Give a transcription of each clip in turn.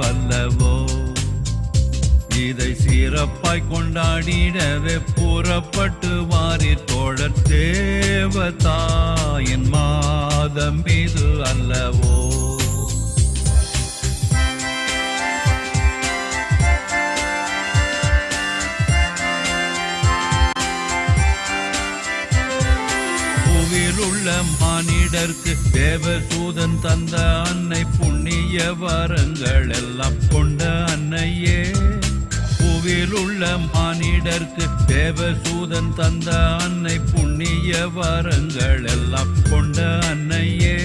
அல்லவோ. இதை சிறப்பாய் கொண்டாடிடவே புறப்பட்டு வாரீர் தோழர், தேவதாயின் மாதம் இது அல்லவோ. உள்ள மானிடர்க்கு தேவதூதன் தந்த அன்னை, புண்ணிய வரங்கள் எல்லாம் கொண்ட அன்னையே. பூவில் உள்ள மானிடர்க்கு தேவதூதன் தந்த அன்னை, புண்ணிய வரங்கள் எல்லாம் கொண்ட அன்னையே.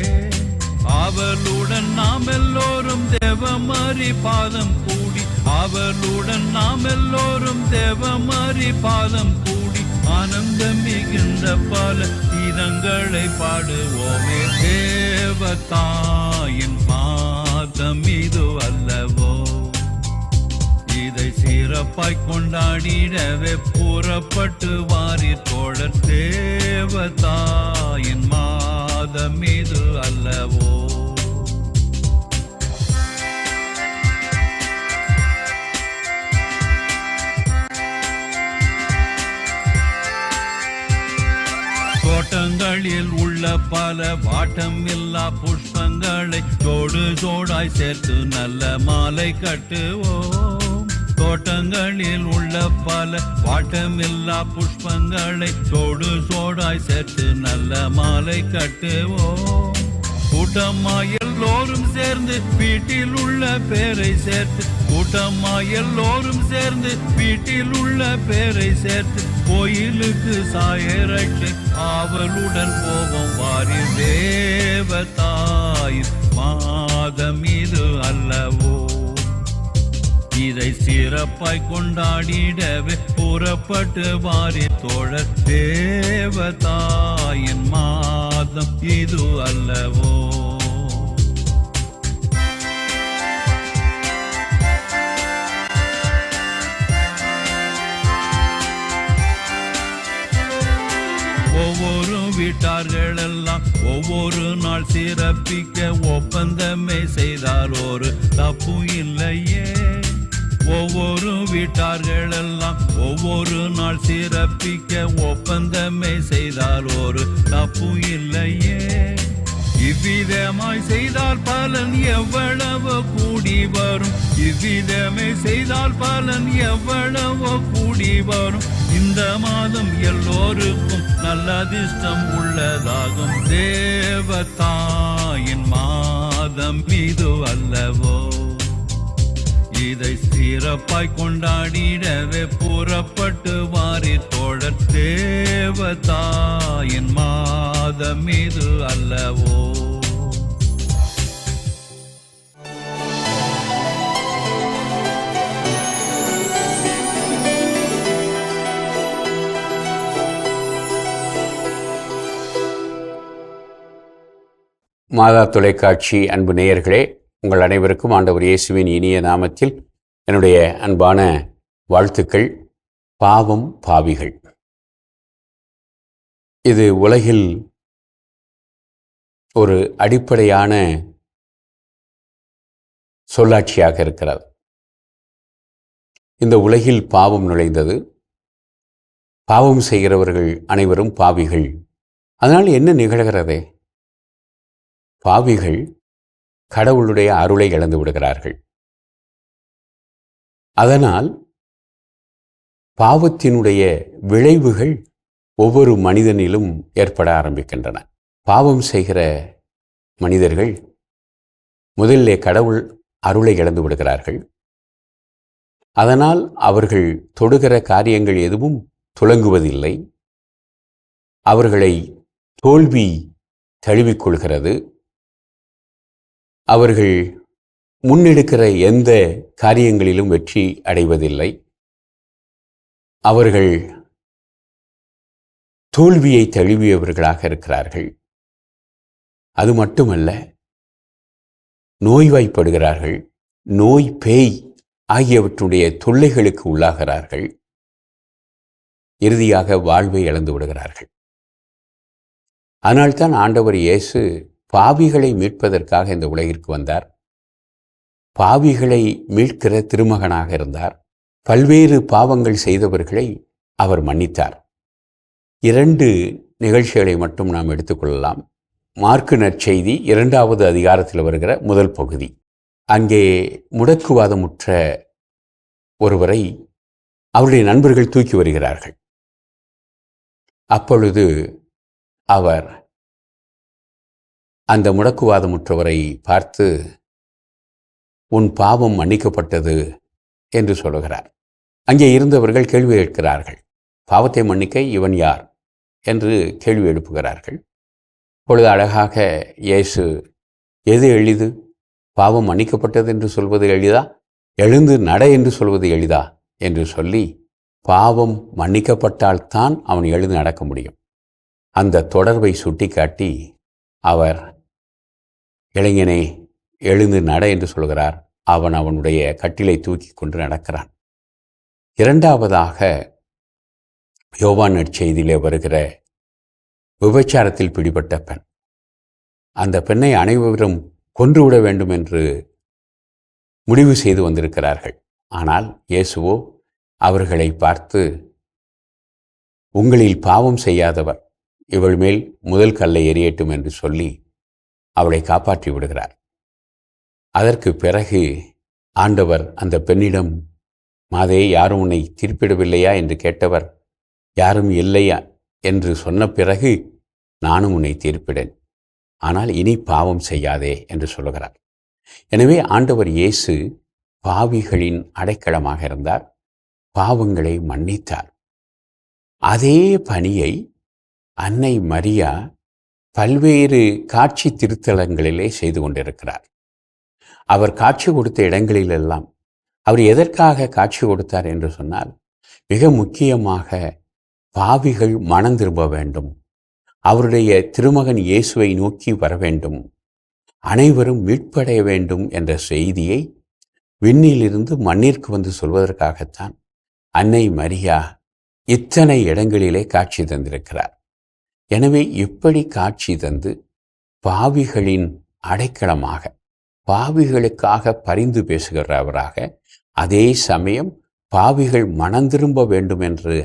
அவளுடன் நாம் எல்லோரும் தேவமாரி பாதம் கூடி, அவளுடன் நாம் எல்லோரும் தேவமாரி பாதம் கூடி, ஆனந்தம் மிகுந்த பல கீதங்களை பாடுவோமே. தேவதாயின் மாதம் இது அல்லவோ. இதை சிறப்பாய் கொண்டாடிடவே புறப்பட்டு வாரீர் தோழர், தேவதாயின் மாதம் இது அல்லவோ. தோட்டங்களில் உள்ள பல வாட்டம் இல்லா புஷ்பங்களை தோடு தோடாய் சேர்த்து நல்ல மாலை கட்டுவோம். தோட்டங்களில் உள்ள பல வாட்டமில்லா புஷ்பங்களை தோடு தோடாய் சேர்த்து நல்ல மாலை கட்டுவோம். கூட்டமாய் எல்லோரும் சேர்ந்து வீட்டில் உள்ள பேரை சேர்த்து, கூட்டமாய் எல்லோரும் சேர்ந்து வீட்டில் உள்ள பேரை சேர்த்து, கோயிலுக்கு சாயரட்சி அவளுடன் போவோம் வாரீர், தேவதாயின் மாதம் இது அல்லவோ. இதை சிறப்பாய் கொண்டாடிடவே புறப்பட்டு வாரீர் தோழர், தேவதாயின் மாதம் இது அல்லவோ. ஒவ்வொரு வீட்டார்கள் எல்லாம் ஒவ்வொரு நாள் சிறப்பிக்க ஒப்பந்தமே செய்தால் ஒரு தப்பு இல்லையே. ஒவ்வொரு வீட்டார்கள் எல்லாம் ஒவ்வொரு நாள் சிறப்பிக்க ஒப்பந்தமே செய்தால் ஒரு தப்பு இல்லையே. இவ்விதமாய் செய்தால் பலன் எவ்வளவோ கூடி வரும், இவ்விதமே செய்தால் பலன் எவ்வளவோ கூடி வரும். இந்த மாதம் எல்லோருக்கும் நல்ல அதிர்ஷ்டம் உள்ளதாகும், தேவதாயின் மாதம் இது அல்லவோ. இதை சிறப்பாய் கொண்டாடிடவே புறப்பட்டு வாரீர் தோழர், தேவதாயின் மாதம் இது அல்லவோ. மாதா தொலைக்காட்சி அன்பு நேயர்களே, உங்கள் அனைவருக்கும் ஆண்டவர் இயேசுவின் இனிய நாமத்தில் என்னுடைய அன்பான வாழ்த்துக்கள். பாவம் பாவிகள், இது உலகில் ஒரு அடிப்படையான சொல்லாட்சியாக இருக்கிறது. இந்த உலகில் பாவம் நுழைந்தது, பாவம் செய்கிறவர்கள் அனைவரும் பாவிகள். அதனால் என்ன நிகழ்கிறதே? பாவிகள் கடவுளுடைய அருளை இழந்து விடுகிறார்கள். அதனால் பாவத்தினுடைய விளைவுகள் ஒவ்வொரு மனிதனிலும் ஏற்பட ஆரம்பிக்கின்றன. பாவம் செய்கிற மனிதர்கள் முதலிலே கடவுள் அருளை இழந்து விடுகிறார்கள். அதனால் அவர்கள் தொடுகிற காரியங்கள் எதுவும் துலங்குவதில்லை. அவர்களை தோல்வி தழுவிக்கொள்கிறது. அவர்கள் முன்னெடுக்கிற எந்த காரியங்களிலும் வெற்றி அடைவதில்லை. அவர்கள் தோல்வியை தழுவியவர்களாக இருக்கிறார்கள். அது மட்டுமல்ல, நோய்வாய்ப்படுகிறார்கள். நோய், பேய் ஆகியவற்றுடைய தொல்லைகளுக்கு உள்ளாகிறார்கள். இறுதியாக வாழ்வை இழந்து விடுகிறார்கள். அதனால்தான் ஆண்டவர் இயேசு பாவிகளை மீட்பதற்காக இந்த உலகிற்கு வந்தார். பாவிகளை மீட்கிற திருமகனாக இருந்தார். பல்வேறு பாவங்கள் செய்தவர்களை அவர் மன்னித்தார். 2 நிகழ்ச்சிகளை மட்டும் நாம் எடுத்துக்கொள்ளலாம். மார்க்கு நற்செய்தி 2வது அதிகாரத்தில் வருகிற முதல் பகுதி. அங்கே முடக்குவாதமுற்ற ஒருவரை அவருடைய நண்பர்கள் தூக்கி வருகிறார்கள். அப்பொழுது அவர் அந்த முடக்குவாதமுற்றவரை பார்த்து, உன் பாவம் மன்னிக்கப்பட்டது என்று சொல்லுகிறார். அங்கே இருந்தவர்கள் கேள்வி கேட்கிறார்கள். பாவத்தை மன்னிக்க இவன் யார் என்று கேள்வி எழுப்புகிறார்கள். இப்பொழுது அழகாக இயேசு, எது எளிது? பாவம் மன்னிக்கப்பட்டது என்று சொல்வது எளிதா, எழுந்து நட என்று சொல்வது எளிதா என்று சொல்லி, பாவம் மன்னிக்கப்பட்டால்தான் அவன் எழுந்து நடக்க முடியும். அந்த தொடர்பை சுட்டிக்காட்டி அவர், இளைஞனே எழுந்து நட என்று சொல்கிறார். அவன் அவனுடைய கட்டிலை தூக்கி கொண்டு நடக்கிறான். 2வதாக யோவான் நற்செய்தியிலே வருகிற விபச்சாரத்தில் பிடிபட்ட பெண். அந்த பெண்ணை அனைவரும் கொன்றுவிட வேண்டும் என்று முடிவு செய்து வந்திருக்கிறார்கள். ஆனால் இயேசுவோ அவர்களை பார்த்து, உங்களில் பாவம் செய்யாதவர் இவள் மேல் முதல் கல்லை எறியட்டும் என்று சொல்லி அவளை காப்பாற்றி விடுகிறார். அதற்கு பிறகு ஆண்டவர் அந்த பெண்ணிடம், மாதே, யாரும் உன்னை தீர்ப்பிடவில்லையா என்று கேட்டவர், யாரும் இல்லையா என்று சொன்ன பிறகு, நானும் உன்னை தீர்ப்பிடேன், ஆனால் இனி பாவம் செய்யாதே என்று சொல்லுகிறார். எனவே ஆண்டவர் இயேசு பாவிகளின் அடைக்கலமாக இருந்தார், பாவங்களை மன்னித்தார். அதே பணியை அன்னை மரியா பல்வேறு காட்சி திருத்தலங்களிலே செய்து கொண்டிருக்கிறார். அவர் காட்சி கொடுத்த இடங்களிலெல்லாம் அவர் எதற்காக காட்சி கொடுத்தார் என்று சொன்னால், மிக முக்கியமாக பாவிகள் மனம் திரும்ப வேண்டும், அவருடைய திருமகன் இயேசுவை நோக்கி வர வேண்டும், அனைவரும் மீட்படைய வேண்டும் என்ற செய்தியை விண்ணிலிருந்து மண்ணிற்கு வந்து சொல்வதற்காகத்தான் அன்னை மரியா இத்தனை இடங்களிலே காட்சி தந்திருக்கிறார். எனவே இப்படி காட்சி தந்து பாவிகளின் அடைக்கலமாக, பாவிகளுக்காக பரிந்து பேசுகிறவராக, அதே சமயம் பாவிகள் மனம் திரும்ப வேண்டும் என்று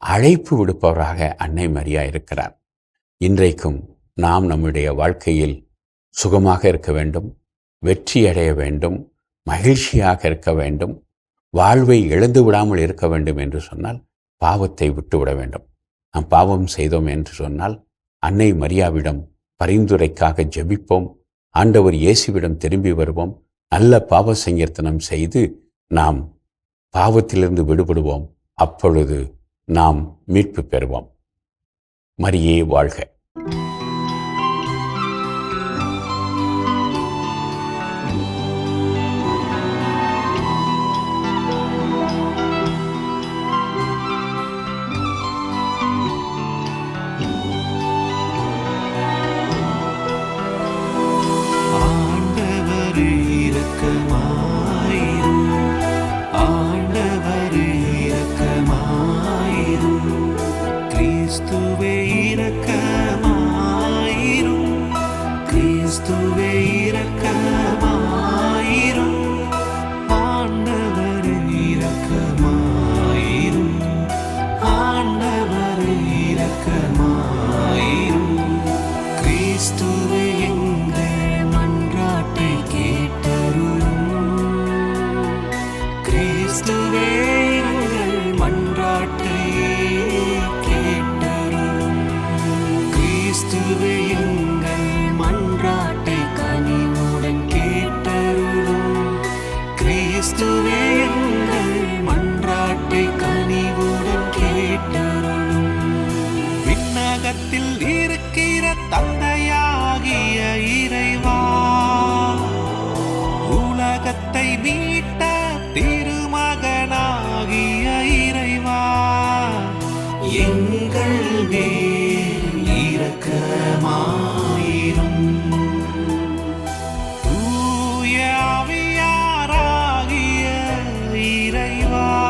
அழைப்பு விடுப்பவராக அன்னை மரியா இருக்கிறார். இன்றைக்கும் நாம் நம்முடைய வாழ்க்கையில் சுகமாக இருக்க வேண்டும், வெற்றியடைய வேண்டும், மகிழ்ச்சியாக இருக்க வேண்டும், வாழ்வை இழந்து விடாமல் இருக்க வேண்டும் என்று சொன்னால் பாவத்தை விட்டுவிட வேண்டும். நாம் பாவம் செய்தோம் என்று சொன்னால் அன்னை மரியாவிடம் பரிந்துரைக்காக ஜெபிப்போம், ஆண்டவர் இயேசுவிடம் திரும்பி வருவோம், நல்ல பாவ சங்கீர்த்தனம் செய்து நாம் பாவத்திலிருந்து விடுபடுவோம். அப்பொழுது நாம் மீட்பு பெறுவோம். மரியே வாழ்க. தூய ஆவியாராகிய இறைவா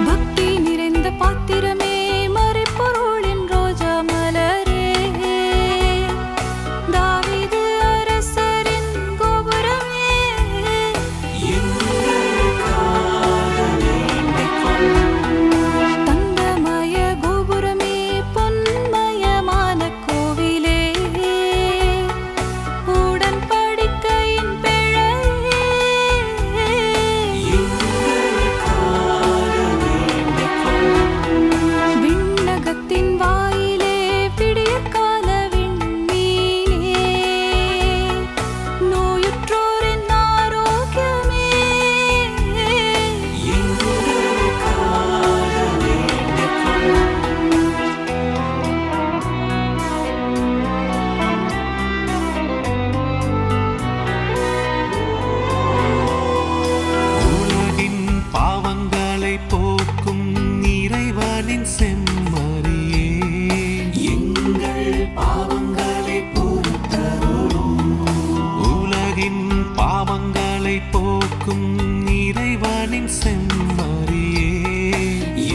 பக்தி நிறைந்த பாத்திரமே மறைப்பொருளின் ரோஜா மலரே, தாவீது அரசரின் கோபுரமே, தங்கமய கோபுரமே, பொன்மயமான கோவிலே, உடன்படிக்கையின் பிழையே, விண்ணகத்தின் வாயிலே விடியற்கால விண்மீனே, நோயுற்றோரின் ஆரோக்கியமே, உலகின் பாவங்களை போக்கும் இறைவனின் செம்மறியே, எங்கள் பாவங்களை பொறுத்தருளும். உலகின் பாவங்களை போக்கும் இறைவனின் செம்மறியே,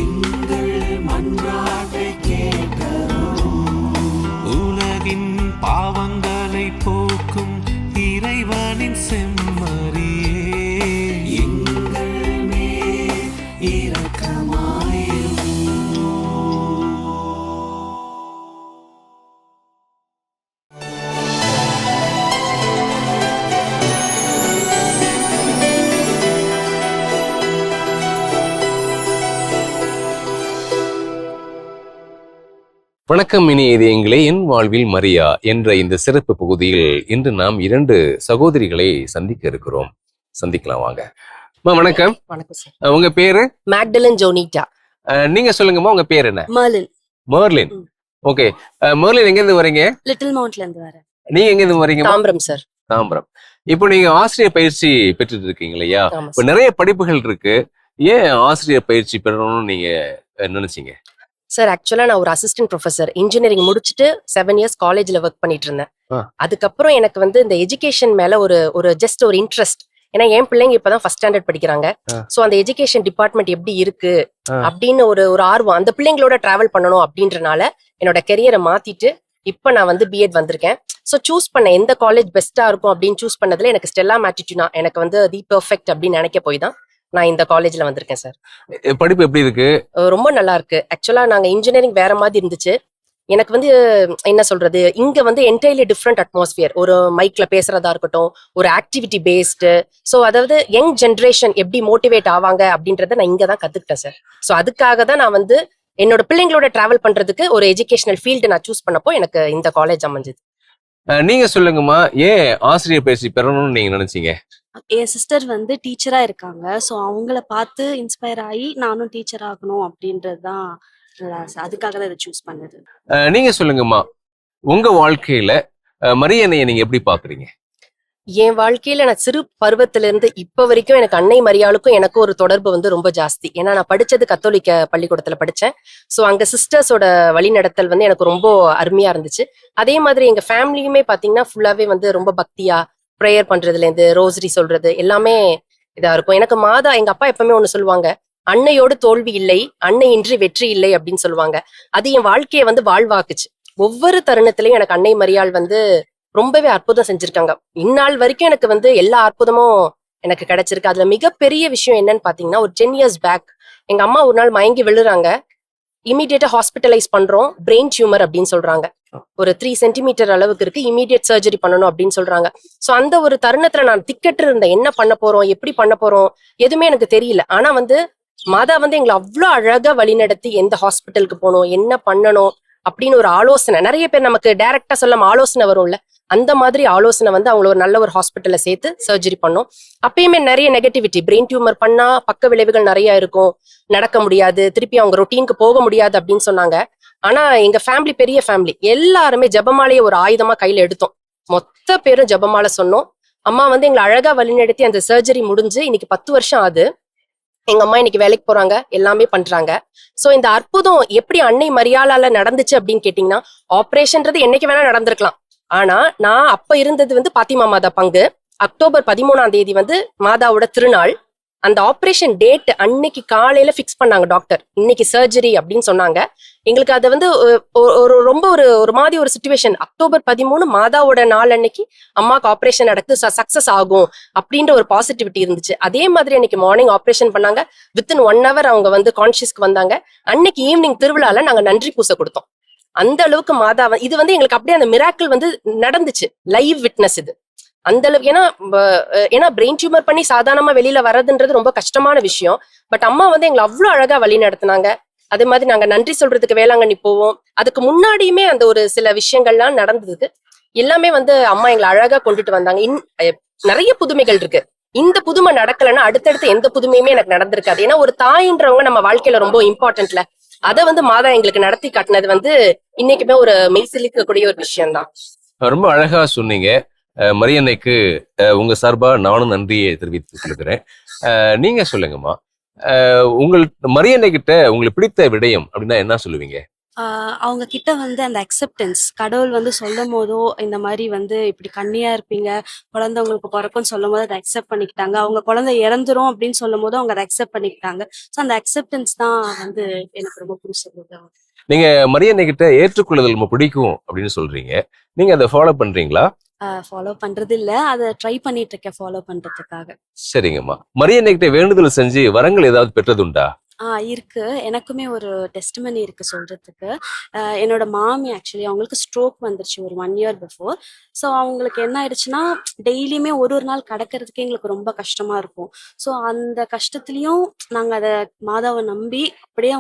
எங்கள் மன்றாட்டை கேட்டருளும். உலகின் பாவங்களை போக்கும் இறைவனின் செம்மறியே, எங்கள் மேல் இரக்கமாயிரும். வணக்கம் இனி இதயங்களே, என் வாழ்வில் மரியா என்ற இந்த சிறப்பு பகுதியில் இன்று நாம் 2 சகோதரிகளை சந்திக்க இருக்கிறோம். சந்திக்கலாம் வாங்க. வணக்கம். வணக்கம் சார். உங்க பேரு? மேக்டலன் ஜோனிட்டா. நீங்க சொல்லுங்கம்மா, உங்க பேர் என்ன? மர்லின். மர்லின். ஓகே. மர்லின் எங்க இருந்து வரீங்க? லிட்டில் மவுண்ட்ல இருந்து வரேன். நீங்க எங்க இருந்து வரீங்க? தாம்பரம் சார். தாம்பரம். இப்போ நீங்க ஆசிரியர் பயிற்சி பெற்றுட்டு இருக்கீங்க இல்லையா? ஆமா இப்ப சார். நிறைய படிப்புகள் இருக்கு. ஏன் ஆசிரியர் பயிற்சி பெறணும்னு நீங்க நினைச்சீங்க? சார், ஆக்சுவலா நான் ஒரு அசிஸ்டன்ட் ப்ரொஃபசர் இன்ஜினியரிங் முடிச்சுட்டு 7 இயர்ஸ் காலேஜ்ல ஒர்க் பண்ணிட்டு இருந்தேன். அதுக்கப்புறம் எனக்கு வந்து இந்த எஜுகேஷன் மேல ஒரு ஜஸ்ட் ஒரு இன்ட்ரெஸ்ட். ஏன்னா என் பிள்ளைங்க இப்பதான் ஃபர்ஸ்ட் ஸ்டாண்டர்ட் படிக்கிறாங்க. சோ அந்த எஜுகேஷன் டிபார்ட்மெண்ட் எப்படி இருக்கு அப்படின்னு ஒரு ஆர்வம், அந்த பிள்ளைங்களோட டிராவல் பண்ணணும் அப்படின்றனால என்னோட கெரியரை மாத்திட்டு இப்ப நான் வந்து பிஎட் வந்திருக்கேன். ஸோ சூஸ் பண்ண எந்த காலேஜ் பெஸ்டா இருக்கும் அப்படின்னு சூஸ் பண்ணதுல எனக்கு ஸ்டெல்லா மேட்டிட்யூனா எனக்கு வந்து தி பெர்ஃபெக்ட் அப்படின்னு நினைக்க போய் தான் நான் இந்த காலேஜ்ல வந்திருக்கேன் சார். படிப்பு எப்படி இருக்கு? ரொம்ப நல்லா இருக்கு. ஆக்சுவலா நாங்க இன்ஜினியரிங் வேற மாதிரி இருந்துச்சு. எனக்கு வந்து என்ன சொல்றது, இங்க வந்து என்டையர்லி டிஃப்ரெண்ட் அட்மாஸ்பியர். ஒரு மைக்ல பேசுறதா இருக்கட்டும், ஒரு ஆக்டிவிட்டி பேஸ்டு. ஸோ அதாவது யங் ஜென்ரேஷன் எப்படி மோட்டிவேட் ஆவாங்க அப்படின்றத நான் இங்க தான் கத்துக்கிட்டேன் சார். ஸோ அதுக்காக தான் நான் வந்து என்னோட பிள்ளைங்களோட டிராவல் பண்றதுக்கு ஒரு எஜுகேஷனல் ஃபீல்டு நான் சூஸ் பண்ணப்போ எனக்கு இந்த காலேஜ் அமைஞ்சது. நீங்க சொல்லுங்கம்மா, ஏன் ஆசிரியர் பயிற்சி பெறணும்னு நீங்க நினைச்சீங்க? என் சிஸ்டர் வந்து டீச்சரா இருக்காங்க. ஸோ அவங்கள பார்த்து இன்ஸ்பயர் ஆகி நானும் டீச்சர் ஆகணும் அப்படின்றது தான் அதுக்காக தான் இதை சூஸ் பண்ணது. நீங்க சொல்லுங்கம்மா, உங்க வாழ்க்கையில மரியன்னையை நீங்க எப்படி பாக்குறீங்க? என் வாழ்க்கையில நான் சிறு பருவத்துல இருந்து இப்ப வரைக்கும் எனக்கு அன்னை மரியாளுக்கும் எனக்கும் ஒரு தொடர்பு வந்து ரொம்ப ஜாஸ்தி. ஏன்னா நான் படிச்சது கத்தோலிக்க பள்ளிக்கூடத்துல படிச்சேன். ஸோ அங்க சிஸ்டர்ஸோட வழிநடத்தல் வந்து எனக்கு ரொம்ப அருமையா இருந்துச்சு. அதே மாதிரி எங்க ஃபேமிலியுமே பாத்தீங்கன்னா ஃபுல்லாவே வந்து ரொம்ப பக்தியா ப்ரேயர் பண்றதுல இருந்து ரோசரி சொல்றது எல்லாமே இதா இருக்கும். எனக்கு எங்க அப்பா எப்பவுமே ஒண்ணு சொல்லுவாங்க, அன்னையோடு தோல்வி இல்லை, அன்னை இன்றி வெற்றி இல்லை அப்படின்னு சொல்லுவாங்க. அது என் வாழ்க்கையை வந்து வாழ்வாக்குச்சு. ஒவ்வொரு தருணத்திலையும் எனக்கு அன்னை மரியாள் வந்து ரொம்பவே அற்புதம் செஞ்சிருக்காங்க. இந்நாள் வரைக்கும் எனக்கு வந்து எல்லா அற்புதமும் எனக்கு கிடைச்சிருக்கு. அதுல மிகப்பெரிய விஷயம் என்னன்னு பாத்தீங்கன்னா, ஒரு 10 இயர்ஸ் பேக் எங்க அம்மா ஒரு நாள் மயங்கி விழுறாங்க. இமீடியட்டா ஹாஸ்பிட்டலைஸ் பண்றோம், பிரெயின் டியூமர் அப்படின்னு சொல்றாங்க. ஒரு 3 சென்டிமீட்டர் அளவுக்கு இருக்கு, இமீடியட் சர்ஜரி பண்ணணும் அப்படின்னு சொல்றாங்க. சோ அந்த ஒரு தருணத்துல நான் திக்கெட்டு இருந்தேன், என்ன பண்ண போறோம், எப்படி பண்ண போறோம், எதுவுமே எனக்கு தெரியல. ஆனா வந்து மாதா வந்து எங்களை அவ்வளவு அழகா வழிநடத்தி எந்த ஹாஸ்பிட்டலுக்கு போகணும், என்ன பண்ணணும் அப்படின்னு ஒரு ஆலோசனை. நிறைய பேர் நமக்கு டைரக்டா சொல்லாம ஆலோசனை வரும்ல, அந்த மாதிரி ஆலோசனை வந்து அவங்கள ஒரு நல்ல ஒரு ஹாஸ்பிட்டல்ல சேர்த்து சர்ஜரி பண்ணோம். அப்பயுமே நிறைய நெகட்டிவிட்டி, பிரெயின் டியூமர் பண்ணா பக்க விளைவுகள் நிறைய இருக்கும், நடக்க முடியாது, திருப்பி அவங்க ரொட்டீனுக்கு போக முடியாது அப்படின்னு சொன்னாங்க. ஆனா எங்க ஃபேமிலி பெரிய ஃபேமிலி, எல்லாருமே ஜபமாலையை ஒரு ஆயுதமா கையில எடுத்தோம். மொத்த பேரும் ஜபமாலை சொன்னோம். அம்மா வந்து எங்களை அழகா வழிநடத்தி அந்த சர்ஜரி முடிஞ்சு இன்னைக்கு 10 வருஷம் ஆகுது. எங்க அம்மா இன்னைக்கு வேலைக்கு போறாங்க, எல்லாமே பண்றாங்க. சோ இந்த அற்புதம் எப்படி அன்னை மரியாளால நடந்துச்சு அப்படின்னு கேட்டீங்கன்னா, ஆபரேஷன்றது என்னைக்கு வேணா நடந்திருக்கலாம். ஆனா நான் அப்ப இருந்தது வந்து பாத்திமா மாதா பங்கு. அக்டோபர் 13ஆம் தேதி வந்து மாதாவோட திருநாள். அந்த ஆப்ரேஷன் டேட் அன்னைக்கு காலையில ஃபிக்ஸ் பண்ணாங்க டாக்டர், இன்னைக்கு சர்ஜரி அப்படின்னு சொன்னாங்க. எங்களுக்கு அதை வந்து ஒரு ரொம்ப ஒரு மாதிரி ஒரு சுச்சுவேஷன். அக்டோபர் 13 மாதாவோட நாள் அன்னைக்கு அம்மாவுக்கு ஆப்ரேஷன் நடக்குது, சக்சஸ் ஆகும் அப்படின்ற ஒரு பாசிட்டிவிட்டி இருந்துச்சு. அதே மாதிரி அன்னைக்கு மார்னிங் ஆப்ரேஷன் பண்ணாங்க. வித்தின் 1 hour அவங்க வந்து கான்சியஸ்க்கு வந்தாங்க. அன்னைக்கு ஈவினிங் திருவிழால நாங்க நன்றி பூசை கொடுத்தோம். அந்த அளவுக்கு மாதா இது வந்து எங்களுக்கு அப்படியே அந்த மிராக்கிள் வந்து நடந்துச்சு, லைவ் விட்னஸ் இது. அந்த அளவு ஏன்னா பிரெயின் டியூமர் பண்ணி சாதாரணமா வெளியில வர்றதுன்றது ரொம்ப கஷ்டமான விஷயம். பட் அம்மா வந்து எங்களை அவ்வளவு அழகா வழி நடத்தினாங்க. அதே மாதிரி நாங்க நன்றி சொல்றதுக்கு வேளாங்கண்ணி போவோம். அதுக்கு முன்னாடியுமே அந்த ஒரு சில விஷயங்கள்லாம் நடந்ததுக்கு எல்லாமே வந்து அம்மா எங்களை அழகா கொண்டுட்டு வந்தாங்க. நிறைய புதுமைகள் இருக்கு. இந்த புதுமை நடக்கலைன்னா அடுத்தடுத்து எந்த புதுமையுமே எனக்கு நடந்திருக்காது. ஏன்னா ஒரு தாயின்றவங்க நம்ம வாழ்க்கையில ரொம்ப இம்பார்ட்டன்ட்ல, அதை வந்து மாதா எங்களுக்கு நடத்தி காட்டினது வந்து இன்னைக்குமே ஒரு மெய்சிலிக்கக்கூடிய ஒரு விஷயம்தான். ரொம்ப அழகா சொன்னீங்க. மரியன்னைக்கு உங்க சார்பா நானும் நன்றியை தெரிவித்துக் கொள்கிறேன். நீங்க சொல்லுங்கம்மா, உங்கள் மரியன்னை கிட்ட உங்களுக்கு பிடித்த விடயம் அப்படின்னா என்ன சொல்லுவீங்க? அவங்க கிட்ட வந்து அந்த அக்செப்டன்ஸ், கடவுள் வந்து சொல்லும் போதோ இந்த மாதிரி வந்து இப்படி கன்னியா இருப்பீங்க, குழந்தை உங்களுக்கு பிறக்கும்னு சொல்லும் போது அதை அக்செப்ட் பண்ணிக்கிட்டாங்க. அவங்க குழந்தை இறந்துரும் அப்படின்னு சொல்லும் போது அவங்க அதை அக்செப்ட் பண்ணிக்கிட்டாங்க. ஸோ அந்த அக்செப்டன்ஸ் தான் வந்து எனக்கு ரொம்ப பிடிச்சிருந்தது. நீங்க மரியன்னை கிட்ட ஏற்றுக்கொள்ளுதல் ரொம்ப பிடிக்கும் அப்படின்னு சொல்றீங்க, நீங்க அதை ஃபாலோ பண்றீங்களா? ஃபாலோ பண்றது இல்ல, அதை ட்ரை பண்ணிட்டு இருக்கேன் ஃபாலோ பண்றதுக்காக. சரிங்கம்மா. மரியன்னை கிட்ட வேண்டுதல் செஞ்சு வரங்கள் ஏதாவது பெற்றதுண்டா? இருக்கு. எனக்குமே ஒரு டெஸ்டிமனி இருக்கு சொல்றதுக்கு. என்னோட மாமி ஆக்சுவலி அவங்களுக்கு ஸ்ட்ரோக் வந்துருச்சு ஒரு 1 year பிஃபோர். ஸோ அவங்களுக்கு என்ன ஆயிடுச்சுன்னா, டெய்லியுமே ஒரு நாள் கடக்கிறதுக்கே எங்களுக்கு ரொம்ப கஷ்டமா இருக்கும். ஸோ அந்த கஷ்டத்துலயும் நாங்க அதை மாதாவை நம்பி அப்படியே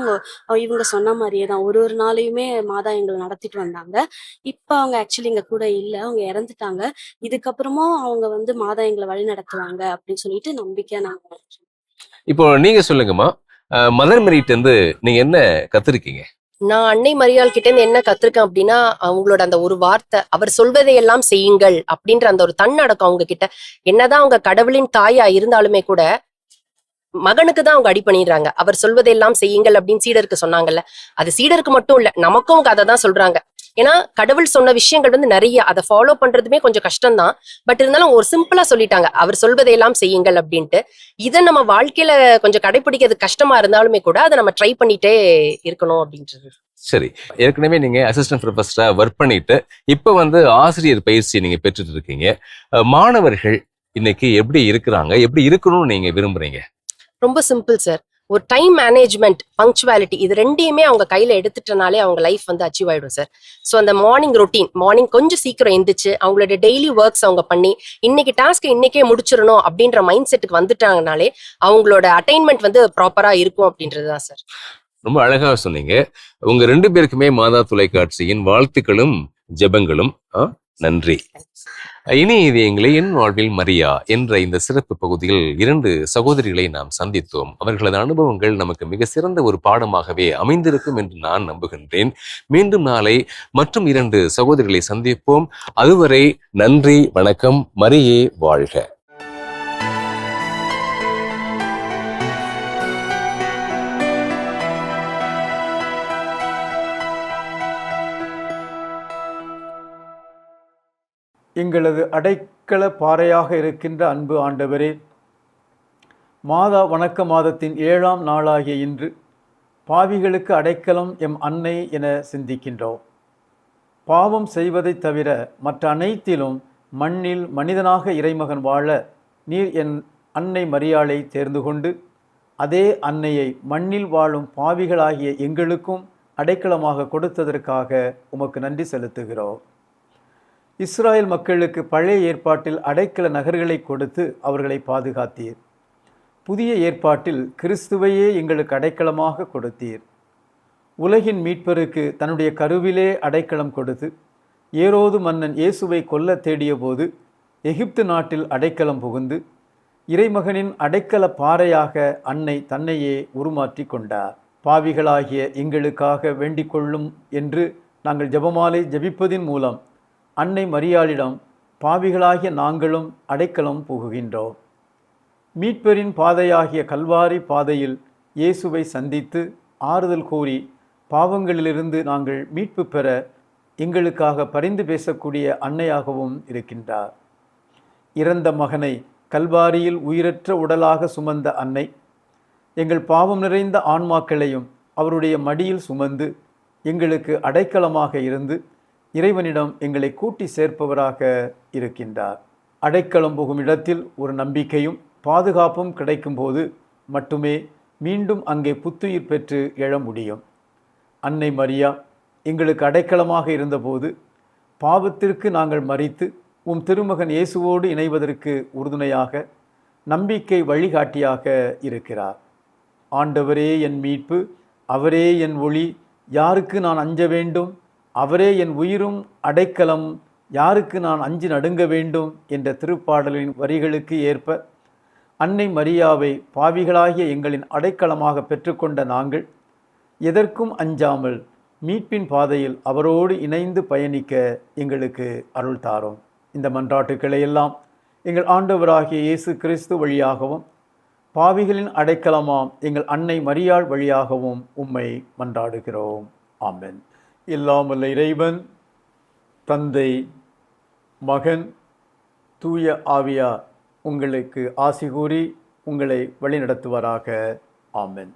இவங்க சொன்ன மாதிரியே தான் ஒரு நாளையுமே மாதா எங்களை நடத்திட்டு வந்தாங்க. இப்போ அவங்க ஆக்சுவலி எங்க கூட இல்லை, அவங்க இறந்துட்டாங்க. இதுக்கப்புறமும் அவங்க வந்து மாதா எங்களை வழி நடத்துவாங்க அப்படின்னு சொல்லிட்டு நம்பிக்கையா நாங்க. இப்போ நீங்க சொல்லுங்கம்மா, மதர் மெரிட் வந்து நீங்க என்ன கத்துருக்கீங்க? நான் அன்னை மரியாள் கிட்ட இருந்து என்ன கத்துருக்கேன் அப்படின்னா, அவங்களோட அந்த ஒரு வார்த்தை, அவர் சொல்வதையெல்லாம் செய்யுங்கள் அப்படின்ற அந்த ஒரு தன்னடக்கம் அவங்க கிட்ட. என்னதான் அவங்க கடவுளின் தாயா இருந்தாலுமே கூட மகனுக்கு தான் அவங்க அடி பண்ணிடுறாங்க. அவர் சொல்வதையெல்லாம் செய்யுங்கள் அப்படின்னு சீடருக்கு சொன்னாங்கல்ல, அது சீடருக்கு மட்டும் இல்ல, நமக்கும் அவங்க அதை தான் சொல்றாங்க. ஏன்னா கடவுள் சொன்ன விஷயங்கள் வந்து நிறைய, அதை ஃபாலோ பண்றதுமே கொஞ்சம் கஷ்டம்தான். பட் இருந்தாலும் ஒரு சிம்பிளா சொல்லிட்டாங்க, அவர் சொல்வதையெல்லாம் செய்யுங்கள் அப்படின்ட்டு. இதை நம்ம வாழ்க்கையில கொஞ்சம் கடைபிடிக்கிறது கஷ்டமா இருந்தாலுமே கூட அதை நம்ம ட்ரை பண்ணிட்டே இருக்கணும் அப்படின்றது. சரி, ஏற்கனவே நீங்க அசிஸ்டன்ட் ப்ரொஃபஸரா ஒர்க் பண்ணிட்டு இப்ப வந்து ஆசிரியர் பயிற்சி நீங்க பெற்றுட்டு இருக்கீங்க. மாணவர்கள் இன்னைக்கு எப்படி இருக்கிறாங்க, எப்படி இருக்கணும்னு நீங்க விரும்புறீங்க? ரொம்ப சிம்பிள் சார். ஒரு டைம் மேனேஜ்மெண்ட், பங்க்சுவாலிட்டி, இது ரெண்டையுமே அவங்க கையில எடுத்துட்டனாலே அவங்க லைஃப் வந்து அச்சீவ் ஆயிடும் சார். ஸோ அந்த மார்னிங் ரொட்டீன், மார்னிங் கொஞ்சம் சீக்கிரம் எந்திரிச்சு அவங்களோட டெய்லி ஒர்க்ஸ் அவங்க பண்ணி இன்னைக்கு டாஸ்க் இன்னைக்கே முடிச்சிடணும் அப்படின்ற மைண்ட் செட்டுக்கு வந்துட்டாங்கனாலே அவங்களோட அட்டைன்மெண்ட் வந்து ப்ராப்பரா இருக்கும் அப்படின்றதுதான் சார். ரொம்ப அழகா சொன்னீங்க. உங்க 2 பேருக்குமே மாதா தொலைக்காட்சியின் வாழ்த்துக்களும் ஜெபங்களும். நன்றி. இனி இது எங்களை என் வாழ்வில் மரியா என்ற இந்த சிறப்பு பகுதியில் 2 சகோதரிகளை நாம் சந்தித்தோம். அவர்களது அனுபவங்கள் நமக்கு மிக சிறந்த ஒரு பாடமாகவே அமைந்திருக்கும் என்று நான் நம்புகின்றேன். மீண்டும் நாளை மற்றும் 2 சகோதரிகளை சந்திப்போம். அதுவரை நன்றி, வணக்கம். மரியே வாழ்க. எங்களது அடைக்கல பாறையாக இருக்கின்ற அன்பு ஆண்டவரே, மாதா வணக்க மாதத்தின் 7ஆம் நாளாகிய இன்று பாவிகளுக்கு அடைக்கலம் எம் அன்னை என சிந்திக்கின்றோம். பாவம் செய்வதை தவிர மற்ற அனைத்திலும் மண்ணில் மனிதனாக இறைமகன் வாழ நீர் என் அன்னை மரியாளை தேர்ந்து கொண்டு அதே அன்னையை மண்ணில் வாழும் பாவிகளாகிய எங்களுக்கும் அடைக்கலமாக கொடுத்ததற்காக உமக்கு நன்றி செலுத்துகிறோம். இஸ்ராயல் மக்களுக்கு பழைய ஏற்பாட்டில் அடைக்கல நகர்களை கொடுத்து அவர்களை பாதுகாத்தீர். புதிய ஏற்பாட்டில் கிறிஸ்துவையே எங்களுக்கு அடைக்கலமாக கொடுத்தீர். உலகின் மீட்பருக்கு தன்னுடைய கருவிலே அடைக்கலம் கொடுத்து ஏரோது மன்னன் இயேசுவை கொல்ல தேடிய போது எகிப்து நாட்டில் அடைக்கலம் புகுந்து இறைமகனின் அடைக்கல பாறையாக அன்னை தன்னையே உருமாற்றி கொண்டார். பாவிகளாகிய எங்களுக்காக வேண்டிக் கொள்ளும் என்று நாங்கள் ஜெபமாலை ஜெபிப்பதின் மூலம் அன்னை மரியாளிடம் பாவிகளாகிய நாங்களும் அடைக்கலம் புகுகின்றோம். மீட்பரின் பாதையாகிய கல்வாரி பாதையில் இயேசுவை சந்தித்து ஆறுதல் கூறி பாவங்களிலிருந்து நாங்கள் மீட்பு பெற எங்களுக்காக பரிந்து பேசக்கூடிய அன்னையாகவும் இருக்கின்றார். இறந்த மகனை கல்வாரியில் உயிரற்ற உடலாக சுமந்த அன்னை எங்கள் பாவம் நிறைந்த ஆன்மாக்களையும் அவருடைய மடியில் சுமந்து எங்களுக்கு அடைக்கலமாக இருந்து இறைவனிடம் எங்களை கூட்டி சேர்ப்பவராக இருக்கின்றார். அடைக்கலம் புகும் இடத்தில் ஒரு நம்பிக்கையும் பாதுகாப்பும் கிடைக்கும்போது மட்டுமே மீண்டும் அங்கே புத்துயிர் பெற்று எழ முடியும். அன்னை மரியா எங்களுக்கு அடைக்கலமாக இருந்தபோது பாவத்திற்கு நாங்கள் மரித்து உம் திருமகன் இயேசுவோடு இணைவதற்கு உறுதுணையாக நம்பிக்கை வழிகாட்டியாக இருக்கிறார். ஆண்டவரே என் மீட்பு, அவரே என் ஒளி, யாருக்கு நான் அஞ்ச வேண்டும்? அவரே என் உயிரும் அடைக்கலம், யாருக்கு நான் அஞ்சி நடுங்க வேண்டும் என்ற திருப்பாடலின் வரிகளுக்கு ஏற்ப அன்னை மரியாவை பாவிகளாகிய எங்களின் அடைக்கலமாக பெற்றுக்கொண்ட நாங்கள் எதற்கும் அஞ்சாமல் மீட்பின் பாதையில் அவரோடு இணைந்து பயணிக்க எங்களுக்கு அருள் தாரும். இந்த மன்றாட்டுக்களை எல்லாம் எங்கள் ஆண்டவராகிய இயேசு கிறிஸ்து வழியாகவும் பாவிகளின் அடைக்கலமாம் எங்கள் அன்னை மரியாள் வழியாகவும் உம்மை மன்றாடுகிறோம். ஆமென். இல்லாமல் இறைவன் தந்தை, மகன், தூய ஆவியார் உங்களுக்கு ஆசி கூறி உங்களை வழிநடத்துவாராக. ஆமென்.